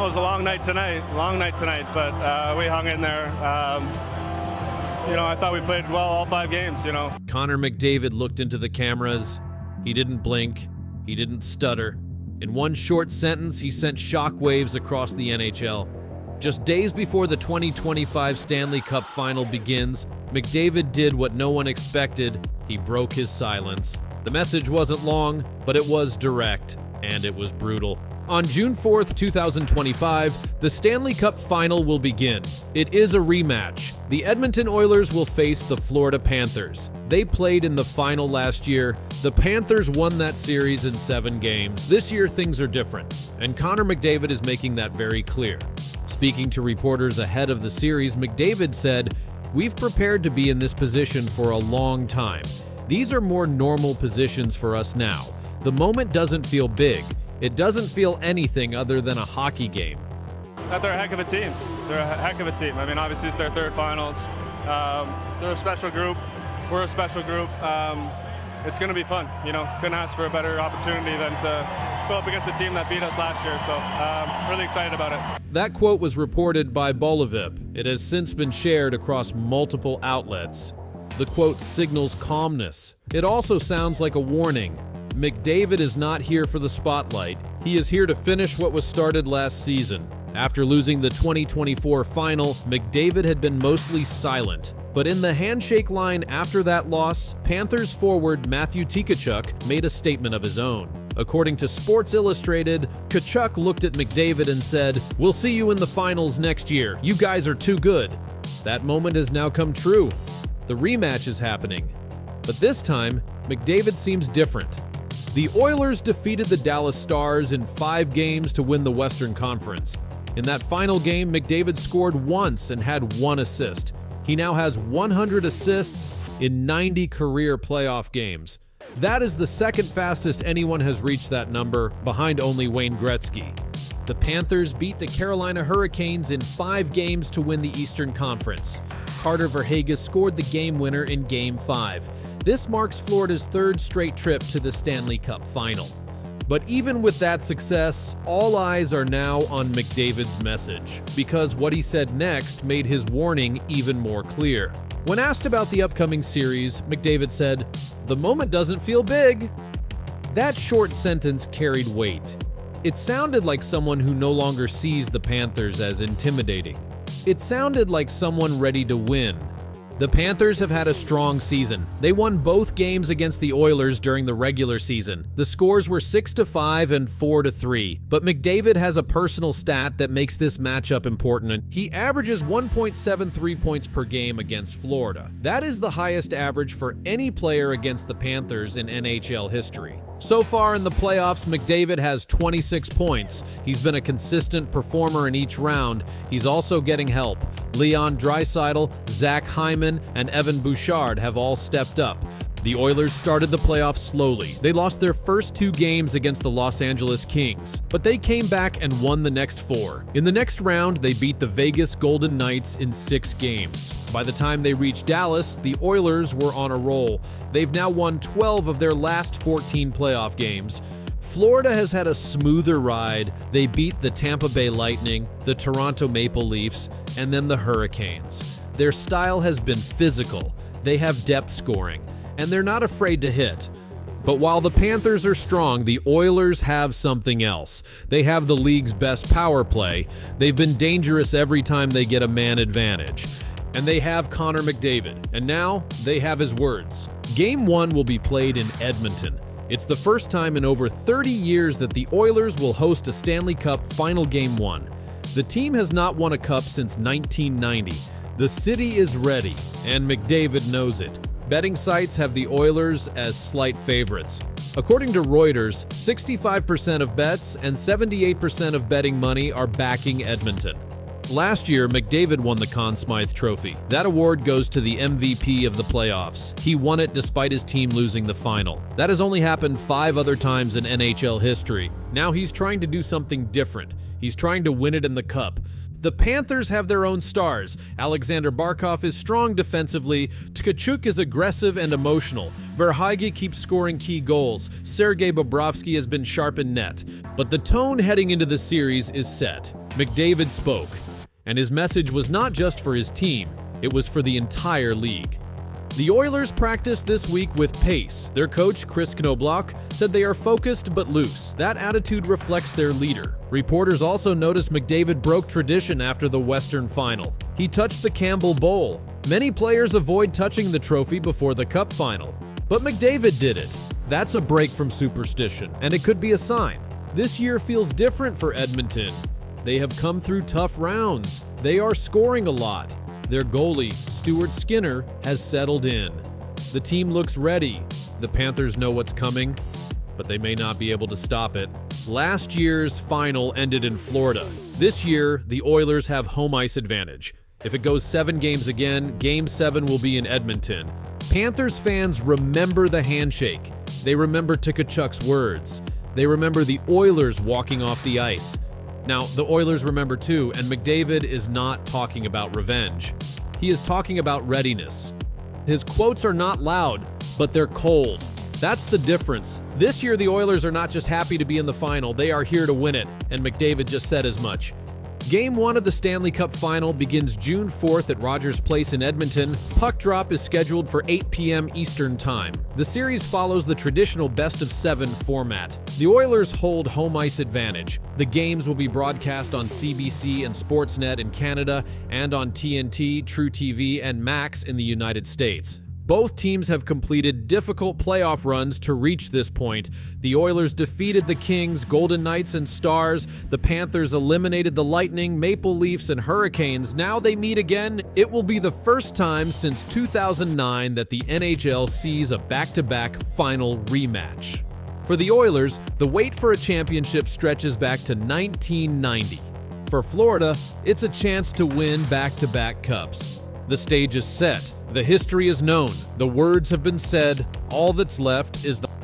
was a long night tonight, but we hung in there. I thought we played well all 5 games, Connor McDavid looked into the cameras. He didn't blink. He didn't stutter. In one short sentence, he sent shockwaves across the NHL. Just days before the 2025 Stanley Cup Final begins, McDavid did what no one expected. He broke his silence. The message wasn't long, but it was direct, and it was brutal. On June 4th, 2025, the Stanley Cup Final will begin. It is a rematch. The Edmonton Oilers will face the Florida Panthers. They played in the final last year. The Panthers won that series in 7 games. This year, things are different, and Connor McDavid is making that very clear. Speaking to reporters ahead of the series, McDavid said, "We've prepared to be in this position for a long time. These are more normal positions for us now. The moment doesn't feel big. It doesn't feel anything other than a hockey game." They're a heck of a team. I mean, obviously it's their 3rd finals. They're a special group. We're a special group. It's going to be fun. Couldn't ask for a better opportunity than to go up against a team that beat us last year. So really excited about it. That quote was reported by Bolivip. It has since been shared across multiple outlets. The quote signals calmness. It also sounds like a warning. McDavid is not here for the spotlight. He is here to finish what was started last season. After losing the 2024 final, McDavid had been mostly silent. But in the handshake line after that loss, Panthers forward Matthew Tkachuk made a statement of his own. According to Sports Illustrated, Tkachuk looked at McDavid and said, "We'll see you in the finals next year. You guys are too good." That moment has now come true. The rematch is happening. But this time, McDavid seems different. The Oilers defeated the Dallas Stars in 5 games to win the Western Conference. In that final game, McDavid scored once and had 1 assist. He now has 100 assists in 90 career playoff games. That is the 2nd fastest anyone has reached that number, behind only Wayne Gretzky. The Panthers beat the Carolina Hurricanes in 5 games to win the Eastern Conference. Carter Verhaeghe scored the game winner in Game 5. This marks Florida's 3rd straight trip to the Stanley Cup Final. But even with that success, all eyes are now on McDavid's message, because what he said next made his warning even more clear. When asked about the upcoming series, McDavid said, "The moment doesn't feel big." That short sentence carried weight. It sounded like someone who no longer sees the Panthers as intimidating. It sounded like someone ready to win. The Panthers have had a strong season. They won both games against the Oilers during the regular season. The scores were 6-5 and 4-3. But McDavid has a personal stat that makes this matchup important. He averages 1.73 points per game against Florida. That is the highest average for any player against the Panthers in NHL history. So far in the playoffs, McDavid has 26 points. He's been a consistent performer in each round. He's also getting help. Leon Draisaitl, Zach Hyman, and Evan Bouchard have all stepped up. The Oilers started the playoffs slowly. They lost their first 2 games against the Los Angeles Kings, but they came back and won the next 4. In the next round, they beat the Vegas Golden Knights in 6 games. By the time they reached Dallas, the Oilers were on a roll. They've now won 12 of their last 14 playoff games. Florida has had a smoother ride. They beat the Tampa Bay Lightning, the Toronto Maple Leafs, and then the Hurricanes. Their style has been physical. They have depth scoring, and they're not afraid to hit. But while the Panthers are strong, the Oilers have something else. They have the league's best power play. They've been dangerous every time they get a man advantage. And they have Connor McDavid, and now they have his words. Game 1 will be played in Edmonton. It's the first time in over 30 years that the Oilers will host a Stanley Cup Final Game 1. The team has not won a cup since 1990. The city is ready, and McDavid knows it. Betting sites have the Oilers as slight favorites. According to Reuters, 65% of bets and 78% of betting money are backing Edmonton. Last year, McDavid won the Conn Smythe Trophy. That award goes to the MVP of the playoffs. He won it despite his team losing the final. That has only happened 5 other times in NHL history. Now he's trying to do something different. He's trying to win it in the Cup. The Panthers have their own stars. Alexander Barkov is strong defensively. Tkachuk is aggressive and emotional. Verhaeghe keeps scoring key goals. Sergei Bobrovsky has been sharp in net. But the tone heading into the series is set. McDavid spoke, and his message was not just for his team, it was for the entire league. The Oilers practiced this week with pace. Their coach, Chris Knoblauch, said they are focused but loose. That attitude reflects their leader. Reporters also noticed McDavid broke tradition after the Western Final. He touched the Campbell Bowl. Many players avoid touching the trophy before the Cup Final, but McDavid did it. That's a break from superstition, and it could be a sign. This year feels different for Edmonton. They have come through tough rounds. They are scoring a lot. Their goalie, Stuart Skinner, has settled in. The team looks ready. The Panthers know what's coming, but they may not be able to stop it. Last year's final ended in Florida. This year, the Oilers have home ice advantage. If it goes 7 games again, Game 7 will be in Edmonton. Panthers fans remember the handshake. They remember Tkachuk's words. They remember the Oilers walking off the ice. Now, the Oilers remember too, and McDavid is not talking about revenge. He is talking about readiness. His quotes are not loud, but they're cold. That's the difference. This year, the Oilers are not just happy to be in the final, they are here to win it, and McDavid just said as much. Game 1 of the Stanley Cup Final begins June 4th at Rogers Place in Edmonton. Puck drop is scheduled for 8 p.m. Eastern Time. The series follows the traditional best-of-7 format. The Oilers hold home ice advantage. The games will be broadcast on CBC and Sportsnet in Canada and on TNT, truTV, and Max in the United States. Both teams have completed difficult playoff runs to reach this point. The Oilers defeated the Kings, Golden Knights, and Stars. The Panthers eliminated the Lightning, Maple Leafs, and Hurricanes. Now they meet again. It will be the first time since 2009 that the NHL sees a back-to-back final rematch. For the Oilers, the wait for a championship stretches back to 1990. For Florida, it's a chance to win back-to-back cups. The stage is set. The history is known. The words have been said. All that's left is the